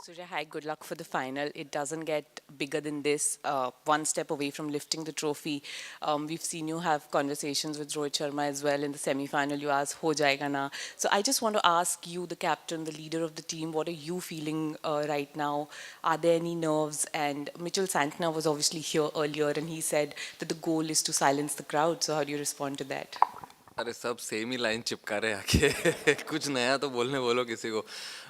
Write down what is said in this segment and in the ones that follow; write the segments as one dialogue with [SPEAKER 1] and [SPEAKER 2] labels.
[SPEAKER 1] Surya, hi, good luck for the final. It doesn't get bigger than this. One step away from lifting the trophy. We've seen you have conversations with Rohit Sharma as well in the semi-final. You asked, ho jayega na? So I just want to ask you, the captain, the leader of the team, what are you feeling right now? Are there any nerves? And Mitchell Santner was obviously here earlier and he said that the goal is to silence the crowd. So how do you respond to that?
[SPEAKER 2] अरे सब same ही line चिपका रहे आके कुछ नया तो बोलने बोलो किसी को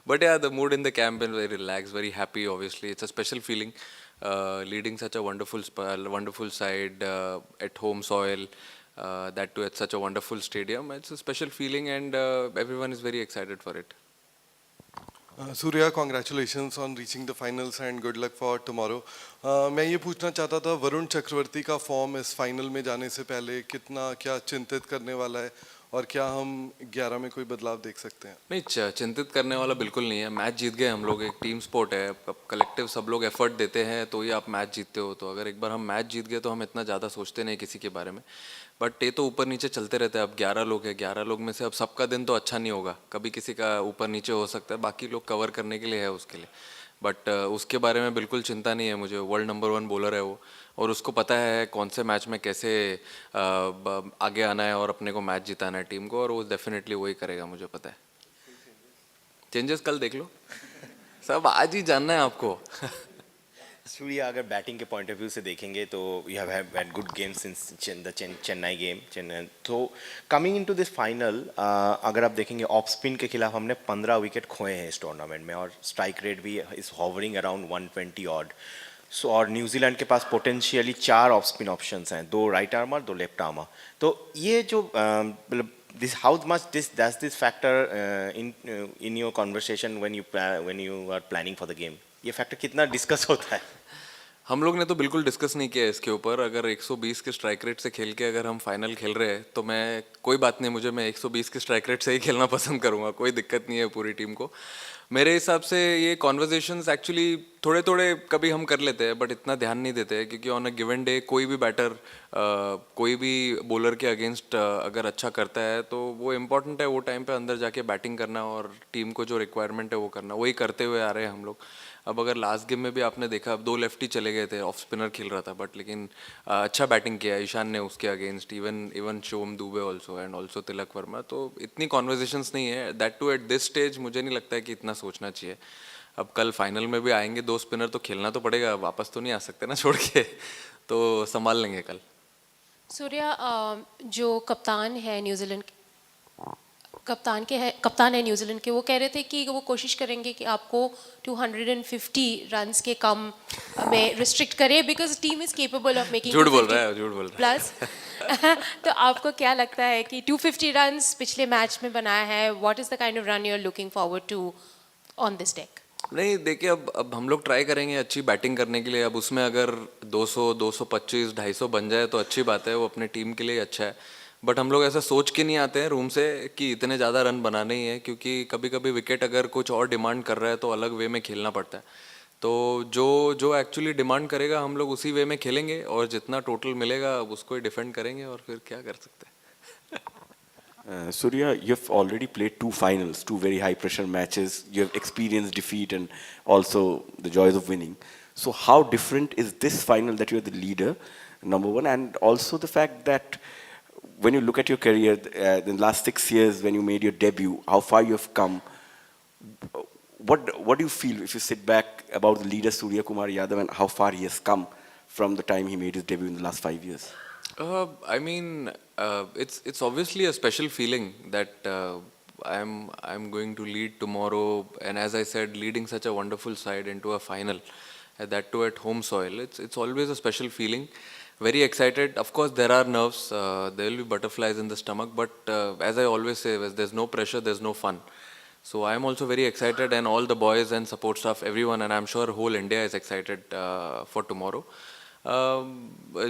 [SPEAKER 2] बट या the mood in the camp is very relax very happy obviously it's a special feeling leading such a wonderful side at home soil that too at such a wonderful stadium. It's a special feeling and everyone is very excited for it.
[SPEAKER 3] Surya, congratulations on reaching the finals and good luck for tomorrow. मैं ये पूछना चाहता था वरुण चक्रवर्ती का form इस final में जाने से पहले कितना क्या चिंतित करने वाला है और क्या हम 11 में कोई बदलाव देख सकते हैं?
[SPEAKER 2] नहीं चिंतित करने वाला बिल्कुल नहीं है. मैच जीत गए हम लोग. एक टीम स्पोर्ट है. अब कलेक्टिव सब लोग एफर्ट देते हैं तो ही आप मैच जीतते हो. तो अगर एक बार हम मैच जीत गए तो हम इतना ज़्यादा सोचते नहीं किसी के बारे में. बट ये तो ऊपर नीचे चलते रहते हैं. अब 11 लोग हैं. 11 लोग में से अब सबका दिन तो अच्छा नहीं होगा. कभी किसी का ऊपर नीचे हो सकता है. बाकी लोग कवर करने के लिए है उसके लिए. बट उसके बारे में बिल्कुल चिंता नहीं है मुझे. वर्ल्ड नंबर 1 बॉलर है वो और उसको पता है कौन से मैच में कैसे आगे आना है और अपने को मैच जिताना है टीम को. और वो डेफिनेटली वही करेगा मुझे पता है. चेंजेस कल देख लो. सब आज ही जानना है आपको.
[SPEAKER 4] सूर्या अगर बैटिंग के पॉइंट ऑफ व्यू से देखेंगे तो you have had good games since the Chennai game. तो कमिंग इनटू दिस फाइनल अगर आप देखेंगे ऑफ स्पिन के खिलाफ हमने 15 विकेट खोए हैं इस टूर्नामेंट में और स्ट्राइक रेट भी इज हॉवरिंग अराउंड 120 ऑड. सो और न्यूजीलैंड के पास पोटेंशियली 4 ऑफ स्पिन ऑप्शंस हैं, 2 राइट आर्मर 2 लेफ्ट आर्मर. तो ये जो मतलब this how much this does this factor in your conversation when you are planning for the game? ये factor कितना discuss होता है?
[SPEAKER 2] हम लोग ने तो बिल्कुल डिस्कस नहीं किया इसके ऊपर. अगर 120 के स्ट्राइक रेट से खेल के अगर हम फाइनल खेल रहे हैं तो मैं कोई बात नहीं. मुझे मैं 120 के स्ट्राइक रेट से ही खेलना पसंद करूंगा. कोई दिक्कत नहीं है पूरी टीम को. मेरे हिसाब से ये कॉन्वर्जेशंस एक्चुअली थोड़े थोड़े कभी हम कर लेते हैं बट इतना ध्यान नहीं देते हैं क्योंकि ऑन अ गिवन डे कोई भी बैटर कोई भी बॉलर के अगेंस्ट अगर अच्छा करता है तो वो इम्पोर्टेंट है वो टाइम पे अंदर जाके बैटिंग करना और टीम को जो रिक्वायरमेंट है वो करना. वही करते हुए आ रहे हैं हम लोग. अब अगर लास्ट गेम में भी आपने देखा अब 2 लेफ्टी चले गए थे. ऑफ स्पिनर खेल रहा था बट लेकिन अच्छा बैटिंग किया ईशान ने उसके against. Even Shivam Dube also and also Tilak Varma. तो इतनी कॉन्वर्जेशंस नहीं है. That too at this stage मुझे नहीं लगता है कि इतना सोचना चाहिए. अब कल फाइनल में भी आएंगे 2 स्पिनर तो खेलना तो पड़ेगा. वापस तो नहीं आ सकते ना छोड़ के. तो संभाल लेंगे कल.
[SPEAKER 5] सूर्या जो कप्तान है न्यूजीलैंड के, वो कह रहे थे कि वो कोशिश करेंगे कि आपको 250 रन्स के कम में रिस्ट्रिक्ट करे because team is capable of making.
[SPEAKER 2] झूठ बोल रहा है. झूठ बोल रहा है
[SPEAKER 5] प्लस तो आपको क्या लगता है कि 250 रन्स पिछले मैच में बनाया है, what is the kind of run you are looking forward to on this deck?
[SPEAKER 2] नहीं देखिए अब हम लोग ट्राई करेंगे अच्छी बैटिंग करने के लिए. अब उसमें अगर 200 225 250 बन जाए तो अच्छी बात है. वो अपने टीम के लिए अच्छा है. बट हम लोग ऐसा सोच के नहीं आते हैं रूम से कि इतने ज़्यादा रन बनाने ही है क्योंकि कभी कभी विकेट अगर कुछ और डिमांड कर रहा है तो अलग वे में खेलना पड़ता है. तो जो जो एक्चुअली डिमांड करेगा हम लोग उसी वे में खेलेंगे और जितना टोटल मिलेगा उसको ही डिफेंड करेंगे. और फिर क्या कर सकते हैं.
[SPEAKER 6] Surya, you've already played 2 finals, 2 very high pressure matches. You have experienced defeat and also the joys of winning. So how different is this final that you're the leader, number one, and also the fact that when you look at your career, in the last 6 years when you made your debut, how far you have come, what do you feel if you sit back about the leader Surya Kumar Yadav and how far he has come from the time he made his debut in the last 5 years?
[SPEAKER 2] I mean, it's obviously a special feeling that I'm going to lead tomorrow, and as I said, leading such a wonderful side into a final, that too at home soil. It's always a special feeling. Very excited. Of course, there are nerves. There will be butterflies in the stomach, but as I always say, there's no pressure, there's no fun. So I'm also very excited, and all the boys and support staff, everyone, and I'm sure whole India is excited for tomorrow.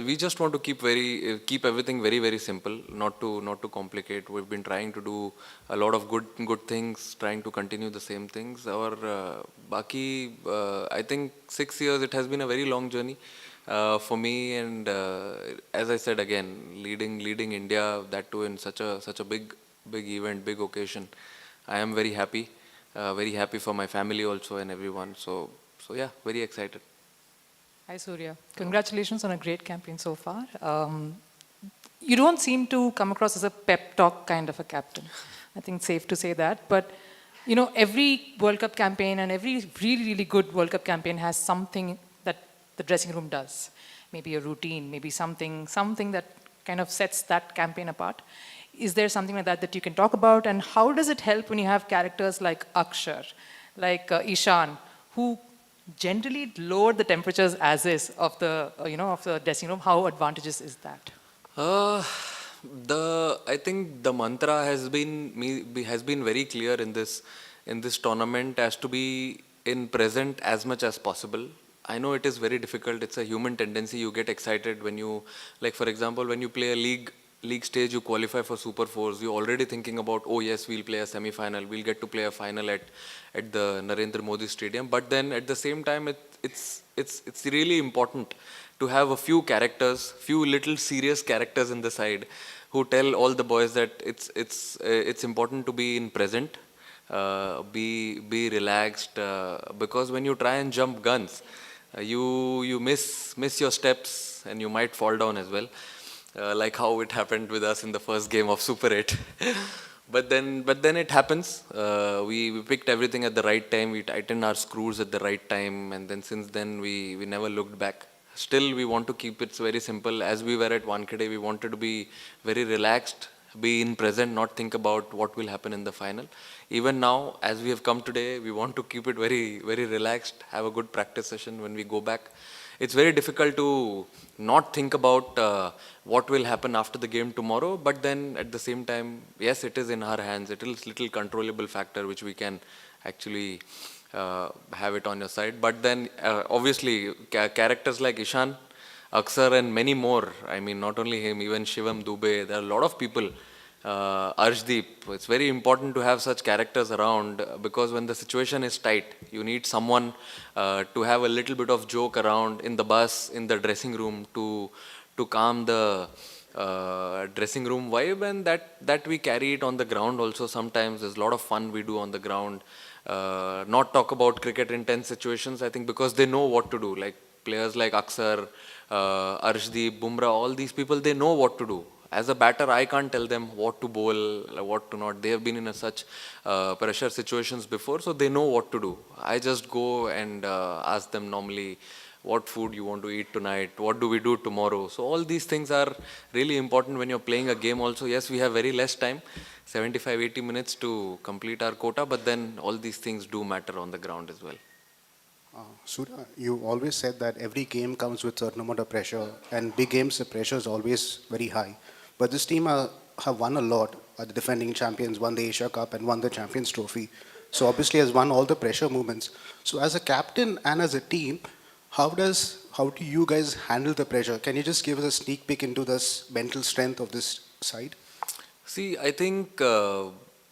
[SPEAKER 2] We just want to keep everything very very simple, not to complicate. We've been trying to do a lot of good things, trying to continue the same things. Or baki I think 6 years it has been a very long journey for me, and as I said again, leading India, that too in such a big event, big occasion. I am very happy. very happy for my family also and everyone. So yeah, very excited.
[SPEAKER 7] Hi, Surya. Congratulations on a great campaign so far. You don't seem to come across as a pep talk kind of a captain. I think it's safe to say that. But, you know, every World Cup campaign and every really, really good World Cup campaign has something that the dressing room does. Maybe a routine, maybe something that kind of sets that campaign apart. Is there something like that that you can talk about? And how does it help when you have characters like Akshar, like Ishan, who generally lower the temperatures as is of the of the dressing room? How advantageous is that?
[SPEAKER 2] Uh, I think the mantra has been very clear in this tournament as to be in present as much as possible. I know it is very difficult. It's a human tendency. You get excited when you, like for example, when you play a league stage, you qualify for Super Fours. You're already thinking about, oh yes, we'll play a semi-final. We'll get to play a final at the Narendra Modi Stadium. But then at the same time, it's really important to have a few characters, few little serious characters in the side who tell all the boys that it's important to be in present, be relaxed, because when you try and jump guns, you miss your steps and you might fall down as well, like how it happened with us in the first game of Super 8. But then it happens. We picked everything at the right time. We tightened our screws at the right time, and then since then we never looked back. Still, we want to keep it very simple. As we were at Wankhede, we wanted to be very relaxed, be in present, not think about what will happen in the final. Even now, as we have come today, we want to keep it very, very relaxed, have a good practice session when we go back. It's very difficult to not think about what will happen after the game tomorrow, but then at the same time, yes, it is in our hands. It is little controllable factor which we can actually have it on your side. But then obviously characters like Ishan, Akshar and many more, I mean not only him, even Shivam Dubey, there are a lot of people, Arshdeep. It's very important to have such characters around, because when the situation is tight, you need someone to have a little bit of joke around in the bus, in the dressing room, to calm the dressing room vibe, and that we carry it on the ground also. Sometimes there's a lot of fun we do on the ground. Not talk about cricket in tense situations, I think, because they know what to do. Like players like Akshar, Arshdeep, Bumrah, all these people, they know what to do. As a batter, I can't tell them what to bowl, what to not. They have been in such pressure situations before, so they know what to do. I just go and ask them normally, what food you want to eat tonight, what do we do tomorrow. So all these things are really important when you're playing a game also. Yes, we have very less time, 75-80 minutes to complete our quota, but then all these things do matter on the ground as well.
[SPEAKER 8] Surya, you always said that every game comes with a certain amount of pressure, and big games, the pressure is always very high. But this team have won a lot. The defending champions won the Asia Cup and won the Champions Trophy. So obviously has won all the pressure movements. So as a captain and as a team, how do you guys handle the pressure? Can you just give us a sneak peek into this mental strength of this side?
[SPEAKER 2] See, I think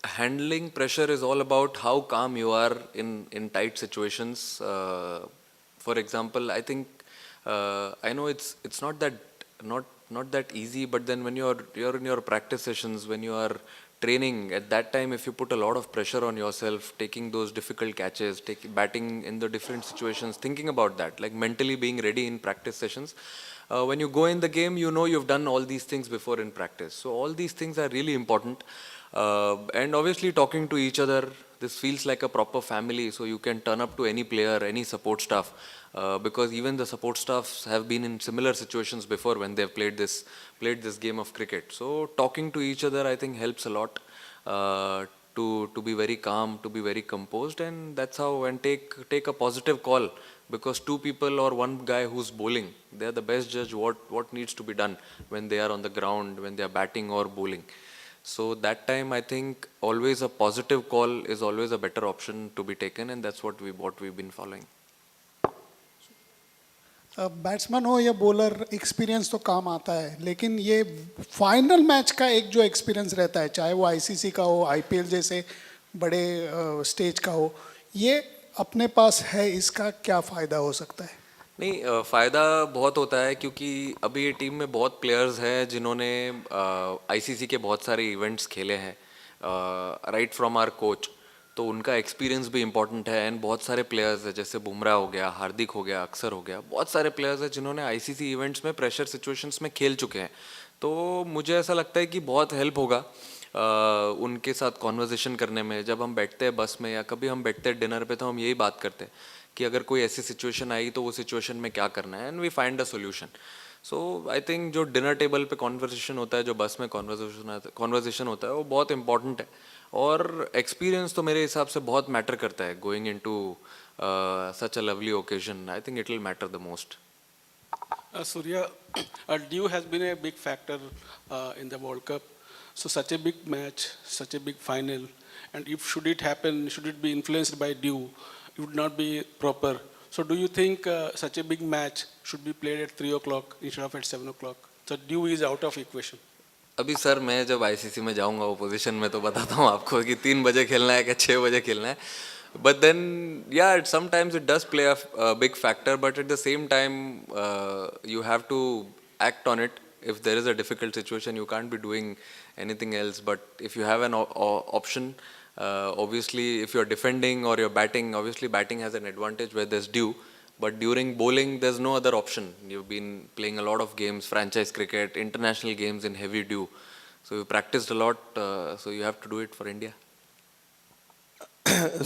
[SPEAKER 2] handling pressure is all about how calm you are in tight situations. For example, I think I know it's not that easy, but then when you're in your practice sessions, when you are training, at that time, if you put a lot of pressure on yourself, taking those difficult catches, batting in the different situations, thinking about that, like mentally being ready in practice sessions. When you go in the game, you know you've done all these things before in practice. So all these things are really important. And obviously talking to each other, this feels like a proper family, so you can turn up to any player, any support staff, because even the support staffs have been in similar situations before when they've played this game of cricket. So talking to each other, I think, helps a lot to be very calm, to be very composed, and that's how, and take a positive call, because two people or one guy who's bowling, they are the best judge what needs to be done when they are on the ground, when they are batting or bowling. So that time, I think always a positive call is always a better option to be taken, and that's what we've been following.
[SPEAKER 9] Batsman हो या bowler, experience तो काम आता है, लेकिन ये final match का एक जो एक्सपीरियंस रहता है, चाहे वो आईसीसी का हो, आईपीएल जैसे बड़े स्टेज का हो, ये अपने पास है, इसका क्या फ़ायदा हो सकता है?
[SPEAKER 2] नहीं, फ़ायदा बहुत होता है, क्योंकि अभी ये टीम में बहुत प्लेयर्स हैं जिन्होंने आईसीसी के बहुत सारे इवेंट्स खेले हैं, राइट फ्रॉम आवर कोच तो उनका एक्सपीरियंस भी इंपॉर्टेंट है। एंड बहुत सारे प्लेयर्स हैं, जैसे बुमराह हो गया, हार्दिक हो गया, अक्षर हो गया, बहुत सारे प्लेयर्स हैं जिन्होंने आईसीसी इवेंट्स में प्रेशर सिचुएशंस में खेल चुके हैं। तो मुझे ऐसा लगता है कि बहुत हेल्प होगा उनके साथ कॉन्वर्जेशन करने में। जब हम बैठते हैं बस में या कभी हम बैठते हैं डिनर पे, तो हम यही बात करते हैं कि अगर कोई ऐसी सिचुएशन आई तो वो सिचुएशन में क्या करना है, and we find a solution. So I think जो डिनर टेबल पे कॉन्वर्सेशन होता है, जो बस में कॉन्वर्सेशन होता है, वो बहुत इंपॉर्टेंट है। और एक्सपीरियंस तो मेरे हिसाब से बहुत मैटर करता है going into such a lovely occasion. I think it will matter the most.
[SPEAKER 10] Surya, dew has been a big factor in the World Cup. So such a big match, such a big final, and if should it happen, should it be influenced by dew, it would not be proper. So do you think such a big match should be played at 3 o'clock instead of at 7 o'clock? So dew is out of equation.
[SPEAKER 2] अभी sir मैं जब ICC में जाऊंगा opposition में तो बताता हूँ आपको कि 3 बजे खेलना है क्या 6 बजे खेलना है। But then, yeah, sometimes it does play a big factor, but at the same time, you have to act on it. If there is a difficult situation, you can't be doing anything else. But if you have an option, obviously, if you're defending or you're batting, obviously batting has an advantage where there's dew. But during bowling, there's no other option. You've been playing a lot of games, franchise cricket, international games in heavy dew. So you practiced a lot, so you have to do it for India.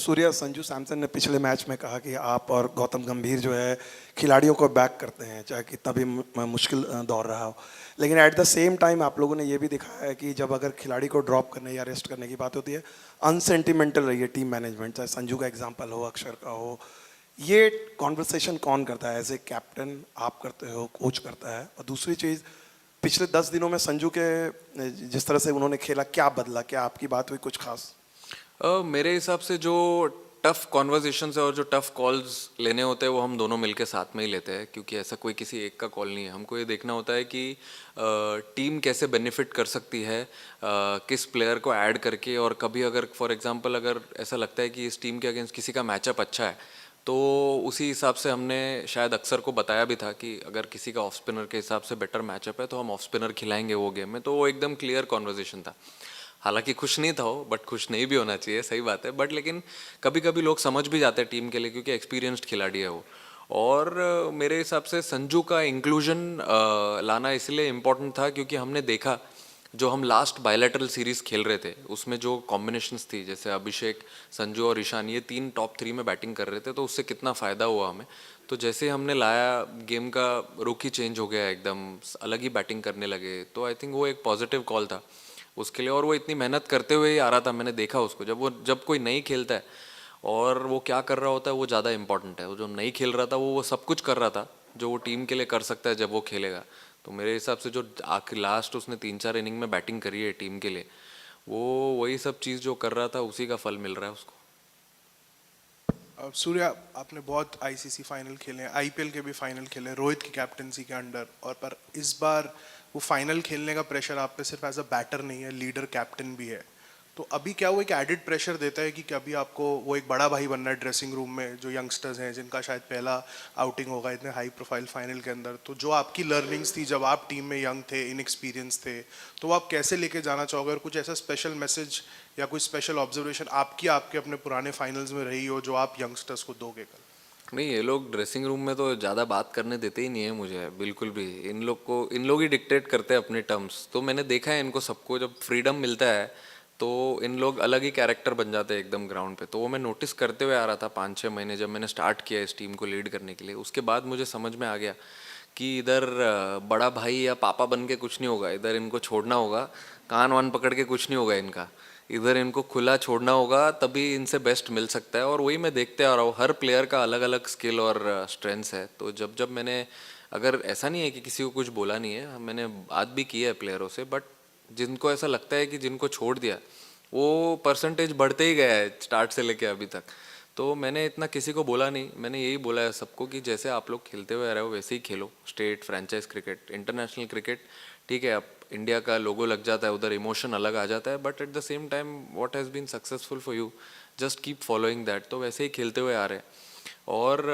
[SPEAKER 11] Surya, Sanju Samson ने पिछले match में कहा कि आप और गौतम गंभीर जो है खिलाड़ियों को बैक करते हैं चाहे कितना भी मुश्किल दौर रहा हो, लेकिन एट द सेम टाइम आप लोगों ने ये भी दिखाया है कि जब अगर खिलाड़ी को ड्रॉप करने या रेस्ट करने की बात होती है, अनसेंटिमेंटल रही है टीम मैनेजमेंट, चाहे संजू का एग्जांपल हो, अक्षर का हो। ये कॉन्वर्सेशन कौन करता है? एज ए कैप्टन आप करते हो, कोच करता है? और दूसरी चीज़, पिछले 10 दिनों में संजू के जिस तरह से उन्होंने खेला, क्या बदला? क्या आपकी बात हुई कुछ खास?
[SPEAKER 2] मेरे हिसाब से जो टफ कॉन्वर्जेशंस है और जो टफ कॉल्स लेने होते हैं वो हम दोनों मिलके साथ में ही लेते हैं, क्योंकि ऐसा कोई किसी एक का कॉल नहीं है। हमको ये देखना होता है कि टीम कैसे बेनिफिट कर सकती है किस प्लेयर को ऐड करके। और कभी अगर फॉर एग्जांपल अगर ऐसा लगता है कि इस टीम के अगेंस्ट किसी का मैचअप अच्छा है, तो उसी हिसाब से हमने शायद अक्सर को बताया भी था कि अगर किसी का ऑफ स्पिनर के हिसाब से बेटर मैचअप है तो हम ऑफ स्पिनर खिलाएंगे वो गेम में। तो वो एकदम क्लियर कॉन्वर्जेशन था। हालांकि खुश नहीं था वो, बट खुश नहीं भी होना चाहिए, सही बात है। बट लेकिन कभी कभी लोग समझ भी जाते हैं टीम के लिए, क्योंकि एक्सपीरियंस्ड खिलाड़ी है वो। और मेरे हिसाब से संजू का इंक्लूजन लाना इसलिए इम्पोर्टेंट था क्योंकि हमने देखा जो हम लास्ट बायलैटरल सीरीज़ खेल रहे थे उसमें जो कॉम्बिनेशंस थी, जैसे अभिषेक, संजू और ईशान, ये 3 टॉप 3 में बैटिंग कर रहे थे, तो उससे कितना फ़ायदा हुआ हमें। तो जैसे हमने लाया, गेम का रुख ही चेंज हो गया, एकदम अलग ही बैटिंग करने लगे। तो आई थिंक वो एक पॉजिटिव कॉल था उसके लिए। और वो इतनी मेहनत करते हुए ही आ रहा था, मैंने देखा उसको। जब कोई नहीं खेलता है और वो क्या कर रहा होता है वो ज़्यादा इंपॉर्टेंट है। वो जो नहीं खेल रहा था वो सब कुछ कर रहा था जो वो टीम के लिए कर सकता है जब वो खेलेगा। तो मेरे हिसाब से जो आखिर लास्ट उसने 3-4 इनिंग में बैटिंग करी है टीम के लिए, वो वही सब चीज़ जो कर रहा था उसी का फल मिल रहा है उसको।
[SPEAKER 12] सूर्या, आपने बहुत आईसीसी फाइनल खेले हैं, आईपीएल के भी फाइनल खेले हैं रोहित की कैप्टनसी के अंडर, और पर इस बार वो फाइनल खेलने का प्रेशर आप पे सिर्फ एज अ बैटर नहीं है, लीडर कैप्टन भी है। तो अभी क्या वो एक एडिड प्रेशर देता है कि अभी आपको वो एक बड़ा भाई बनना है ड्रेसिंग रूम में, जो यंगस्टर्स हैं जिनका शायद पहला आउटिंग होगा इतने हाई प्रोफाइल फाइनल के अंदर। तो जो आपकी लर्निंग्स थी जब आप टीम में यंग थे, इनएक्सपीरियंस थे, तो वो आप कैसे लेके जाना चाहोगे? और कुछ ऐसा स्पेशल मैसेज या कोई स्पेशल ऑब्जर्वेशन आपके अपने पुराने फाइनल्स में रही हो जो आप यंगस्टर्स को दोगे कल?
[SPEAKER 2] नहीं, ये लोग ड्रेसिंग रूम में तो ज़्यादा बात करने देते ही नहीं है मुझे, बिल्कुल भी। इन लोग ही डिक्टेट करते हैं अपने टर्म्स। तो मैंने देखा है इनको सबको, जब फ्रीडम मिलता है तो इन लोग अलग ही कैरेक्टर बन जाते हैं एकदम ग्राउंड पे। तो वो मैं नोटिस करते हुए आ रहा था 5-6 महीने जब मैंने स्टार्ट किया इस टीम को लीड करने के लिए। उसके बाद मुझे समझ में आ गया कि इधर बड़ा भाई या पापा बन के कुछ नहीं होगा, इधर इनको छोड़ना होगा, कान वान पकड़ के कुछ नहीं होगा इनका, इधर इनको खुला छोड़ना होगा, तभी इनसे बेस्ट मिल सकता है। और वही मैं देखते आ रहा हूँ, हर प्लेयर का अलग अलग स्किल और स्ट्रेंथ्स है। तो जब मैंने, अगर ऐसा नहीं है कि किसी को कुछ बोला नहीं है, मैंने बात भी की है प्लेयरों से, बट जिनको ऐसा लगता है कि जिनको छोड़ दिया वो परसेंटेज बढ़ते ही गया है स्टार्ट से लेके अभी तक। तो मैंने इतना किसी को बोला नहीं, मैंने यही बोला है सबको कि जैसे आप लोग खेलते हुए आ रहे हो वैसे ही खेलो। State, franchise cricket, international cricket, ठीक है, अब इंडिया का लोगो लग जाता है उधर, इमोशन अलग आ जाता है, but at the same time what has been successful for you, just keep following that. तो वैसे ही खेलते हुए आ रहे हैं। और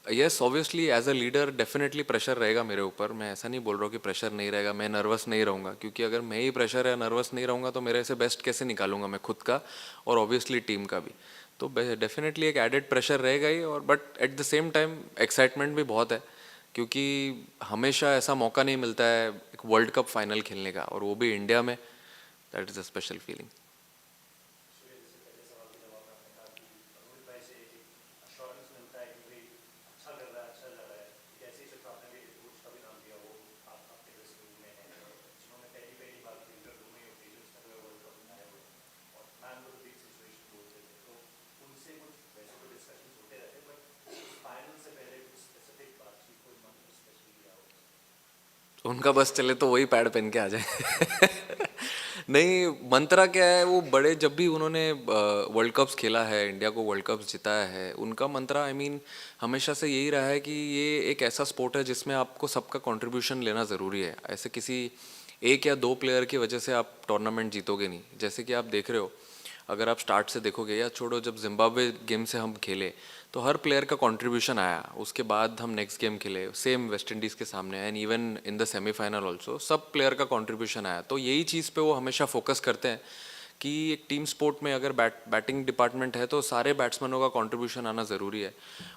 [SPEAKER 2] yes obviously as a leader definitely pressure रहेगा मेरे ऊपर. मैं ऐसा नहीं बोल रहा हूँ कि प्रेशर नहीं रहेगा, मैं नर्वस नहीं रहूँगा, क्योंकि अगर मैं ही प्रेशर या नर्वस नहीं रहूँगा तो मेरे से बेस्ट कैसे निकालूंगा मैं खुद का और ऑब्वियसली टीम का भी. तो डेफिनेटली एक एडेड प्रेशर रहेगा ही. और but at the same time excitement भी बहुत है, क्योंकि हमेशा ऐसा मौका नहीं मिलता है एक वर्ल्ड कप फाइनल खेलने का, और वो भी इंडिया में. That is a special feeling. उनका बस चले तो वही पैड पहन के आ जाए. नहीं, मंत्रा क्या है, वो बड़े जब भी उन्होंने वर्ल्ड कप्स खेला है, इंडिया को वर्ल्ड कप्स जिताया है, उनका मंत्रा आई मीन हमेशा से यही रहा है कि ये एक ऐसा स्पोर्ट है जिसमें आपको सबका कंट्रीब्यूशन लेना ज़रूरी है. ऐसे किसी एक या दो प्लेयर की वजह से आप टूर्नामेंट जीतोगे नहीं. जैसे कि आप देख रहे हो, अगर आप स्टार्ट से देखोगे, या छोड़ो जब जिम्बाब्वे गेम से हम खेले तो हर प्लेयर का कंट्रीब्यूशन आया. उसके बाद हम नेक्स्ट गेम खेले सेम वेस्ट इंडीज़ के सामने, and even in the semifinal also सब प्लेयर का कंट्रीब्यूशन आया. तो यही चीज़ पे वो हमेशा फोकस करते हैं कि एक टीम स्पोर्ट में अगर बैटिंग डिपार्टमेंट है तो सारे बैट्समैनों का कंट्रीब्यूशन आना ज़रूरी है.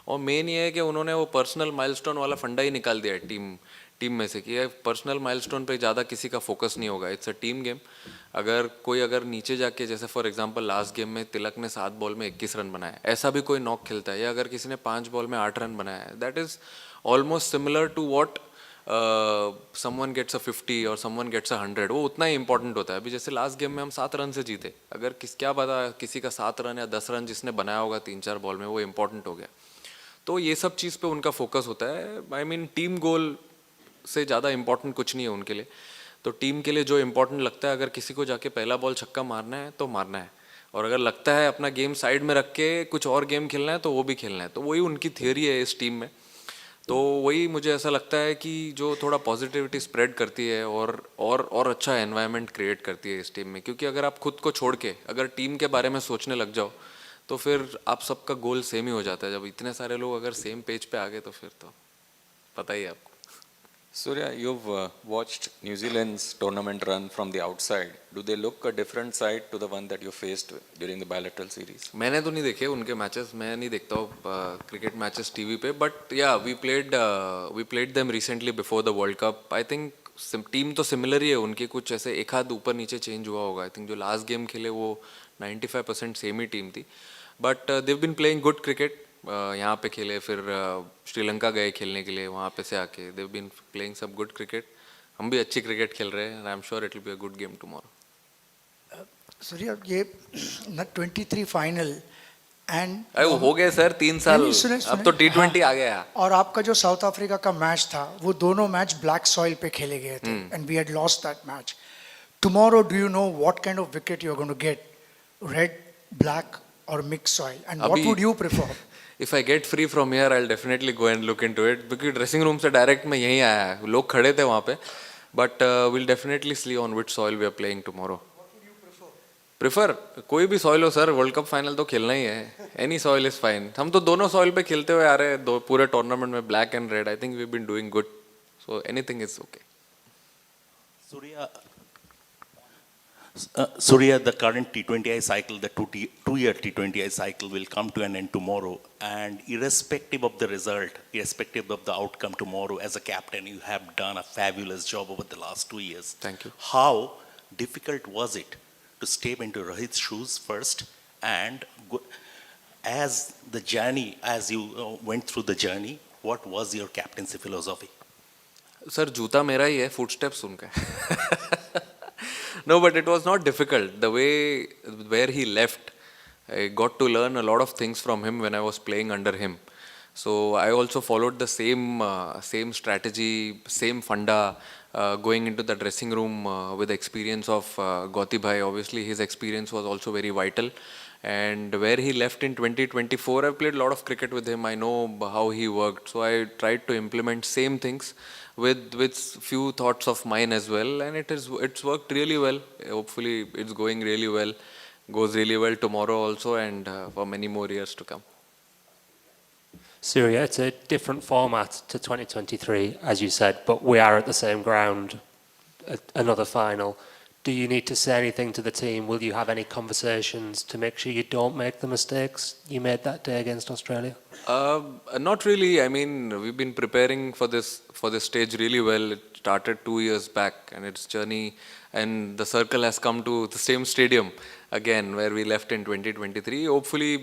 [SPEAKER 2] और मेन ये है कि उन्होंने वो पर्सनल माइलस्टोन वाला फंडा ही निकाल दिया है टीम में से, कि पर्सनल माइलस्टोन पे ज़्यादा किसी का फोकस नहीं होगा. It's a team game. अगर नीचे जाके, जैसे फॉर एग्जांपल लास्ट गेम में तिलक ने 7 बॉल में 21 रन बनाए, ऐसा भी कोई नॉक खेलता है, या अगर किसी ने 5 बॉल में 8 रन बनाया है, that is almost similar to what someone gets a 50 और समवन गेट्स अ 100. वो उतना ही इंपॉर्टेंट होता है. अभी जैसे लास्ट गेम में हम 7 रन से जीते, अगर क्या पता किसी का 7 रन या 10 रन जिसने बनाया होगा 3-4 बॉल में, वो इंपॉर्टेंट हो गया. तो ये सब चीज़ पे उनका फोकस होता है. आई मीन टीम गोल से ज़्यादा इंपॉर्टेंट कुछ नहीं है उनके लिए. तो टीम के लिए जो इंपॉर्टेंट लगता है, अगर किसी को जाके पहला बॉल छक्का मारना है तो मारना है, और अगर लगता है अपना गेम साइड में रख के कुछ और गेम खेलना है तो वो भी खेलना है. तो वही उनकी थियरी है इस टीम में. तो वही मुझे ऐसा लगता है कि जो थोड़ा पॉजिटिविटी स्प्रेड करती है और अच्छा एनवायरनमेंट क्रिएट करती है इस टीम में. क्योंकि अगर आप खुद को छोड़ के अगर टीम के बारे में सोचने लग जाओ तो फिर आप सबका गोल सेम ही हो जाता है. जब इतने सारे लोग अगर सेम पेज पे आ गए तो फिर तो पता ही है आपको.
[SPEAKER 13] Surya, you've watched New Zealand's tournament run from the outside. Do they look a different side to the one that you faced during the bilateral series?
[SPEAKER 2] मैंने तो नहीं देखे उनके मैचेस, मैं नहीं देखता हूँ क्रिकेट मैचेस टीवी पे. But yeah we played them recently before the World Cup. I think team तो सिमिलर ही है उनकी, कुछ ऐसे एक आध ऊपर नीचे चेंज हुआ होगा. आई थिंक जो लास्ट गेम खेले वो 95% सेम ही टीम थी. But they've been playing good cricket. यहाँ पे खेले, फिर श्रीलंका गए खेलने के लिए, वहाँ पे से आके देव बीन प्लेइंग सब गुड क्रिकेट. हम भी अच्छी क्रिकेट खेल रहे हैं. I am sure it will be a good game tomorrow.
[SPEAKER 14] Surya, ये 23 फाइनल एंड
[SPEAKER 2] अरे हो गए सर 3 साल, अब तो T20 आ गया.
[SPEAKER 14] और आपका जो साउथ अफ्रीका का मैच था, वो दोनों मैच ब्लैक सॉइल पे खेले गए थे, and we had lost that match. Tomorrow, do you know what kind of wicket you are going to get, red, black और mix soil, and what would you prefer?
[SPEAKER 2] If I get free from here, I'll definitely go and look into it. क्योंकि dressing room से direct मैं यहीं आया है, लोग खड़े थे वहाँ पे. But we'll definitely see on which soil we are playing tomorrow. Prefer कोई भी सॉइल हो सर, वर्ल्ड कप फाइनल तो खेलना ही है. Any soil is fine. हम तो दोनों सॉइल पे खेलते हुए आ रहे हैं दो पूरे टूर्नामेंट में, black and red. I think we been doing good, so anything is okay.
[SPEAKER 15] Surya, the current T20I cycle, the two-year T20I cycle will come to an end tomorrow, and irrespective of the result, irrespective of the outcome tomorrow, as a captain, you have done a fabulous job over the last 2 years.
[SPEAKER 2] Thank you.
[SPEAKER 15] How difficult was it to step into Rohit's shoes first, and as the journey, as you went through the journey, what was your captaincy philosophy?
[SPEAKER 2] Sir जूता मेरा ही है, footsteps उनका है. No, but it was not difficult. The way where he left, I got to learn a lot of things from him when I was playing under him. So I also followed the same strategy, same funda, going into the dressing room with the experience of Gauti bhai. Obviously, his experience was also very vital. And where he left in 2024, I played a lot of cricket with him. I know how he worked, so I tried to implement same things with few thoughts of mine as well, and it's worked really well. Hopefully, it's going really well, goes really well tomorrow also, and for many more years to come.
[SPEAKER 16] Surya, it's a different format to 2023, as you said, but we are at the same ground, another final. Do you need to say anything to the team? Will you have any conversations to make sure you don't make the mistakes you made that day against Australia?
[SPEAKER 2] Not really. I mean, we've been preparing for this stage really well. It started 2 years back, and its journey, and the circle has come to the same stadium again where we left in 2023. Hopefully,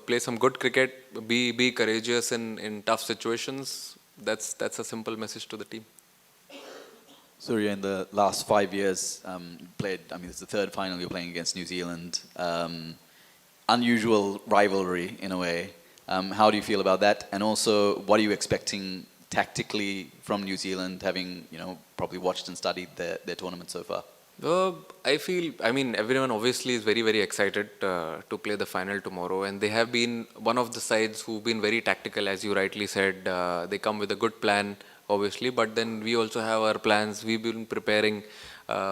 [SPEAKER 2] play some good cricket, be courageous in tough situations. That's a simple message to the team.
[SPEAKER 17] Surya, in the last 5 years, played, I mean, it's the third final you're playing against New Zealand. Unusual rivalry in a way. How do you feel about that? And also, what are you expecting tactically from New Zealand, having, probably watched and studied their tournament so far?
[SPEAKER 2] I mean, everyone obviously is very, very excited to play the final tomorrow, and they have been one of the sides who've been very tactical, as you rightly said. They come with a good plan, obviously, but then we also have our plans. We've been preparing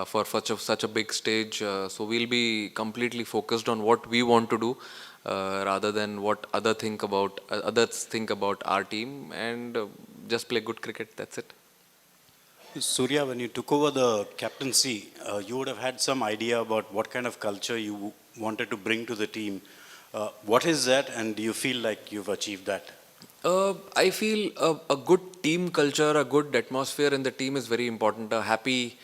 [SPEAKER 2] for such a big stage, so we'll be completely focused on what we want to do rather than what others think about our team, and just play good cricket. That's it.
[SPEAKER 18] Surya, when you took over the captaincy, you would have had some idea about what kind of culture you wanted to bring to the team. What is that, and do you feel like you've achieved that?
[SPEAKER 2] I feel a good team culture, a good atmosphere in the team is very important. A happy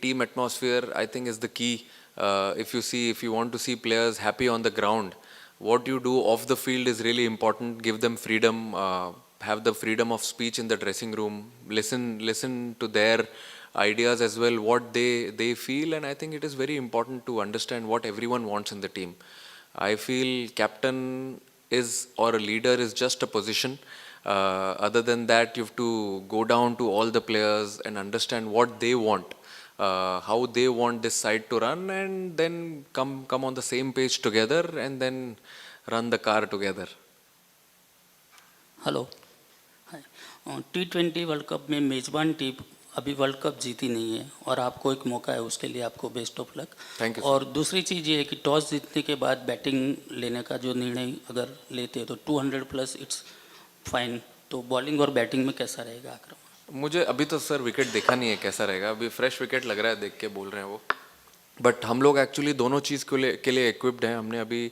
[SPEAKER 2] team atmosphere, I think, is the key. If you want to see players happy on the ground, what you do off the field is really important. Give them freedom. Have the freedom of speech in the dressing room. Listen to their ideas as well, what they feel, and I think it is very important to understand what everyone wants in the team. I feel captain or a leader is just a position. Other than that, you have to go down to all the players and understand what they want, how they want this side to run, and then come on the same page together and then run the car together.
[SPEAKER 19] Hello, T20 world cup में मेज़बान team अभी world cup जीती नहीं है और आपको एक मौका है, उसके लिए आपको best of luck.
[SPEAKER 2] Thank you.
[SPEAKER 19] और दूसरी चीज़ ये है कि टॉस जीतने के बाद बैटिंग लेने का जो निर्णय अगर लेते हैं तो 200 प्लस इट्स फाइन, तो बॉलिंग और बैटिंग में कैसा रहेगा आक्रमण?
[SPEAKER 2] मुझे अभी तो सर विकेट देखा नहीं है कैसा रहेगा, अभी फ्रेश विकेट लग रहा है, देख के बोल रहे हैं वो। बट हम लोग एक्चुअली दोनों चीज़ के लिए इक्विप्ड हैं। हमने अभी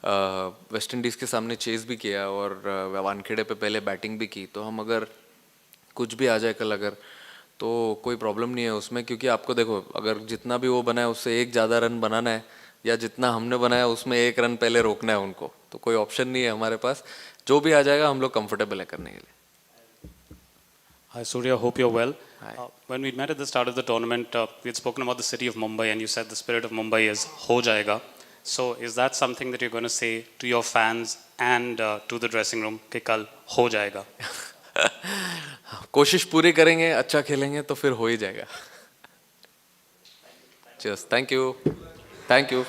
[SPEAKER 2] वेस्ट इंडीज़ के सामने चेस भी किया और वानखेड़े पे पहले बैटिंग भी की, तो हम अगर कुछ भी आ जाए कल अगर, तो कोई प्रॉब्लम नहीं है उसमें, क्योंकि आपको देखो, अगर जितना भी वो बनाए उससे एक ज़्यादा रन बनाना है, या जितना हमने बनाया उसमें 1 रन पहले रोकना है उनको, तो कोई ऑप्शन नहीं है हमारे पास। जो भी आ जाएगा हम लोग कंफर्टेबल है करने के लिए।
[SPEAKER 20] Hi Surya, hope you're well. When we met at the start of the tournament, we had spoken about the city of Mumbai, and you said the spirit of Mumbai is ho jayega. So is that something that you're going to say to your fans and to the dressing room कि कल हो जाएगा?
[SPEAKER 2] कोशिश पूरी करेंगे, अच्छा खेलेंगे तो फिर हो ही जाएगा। Cheers. Thank you.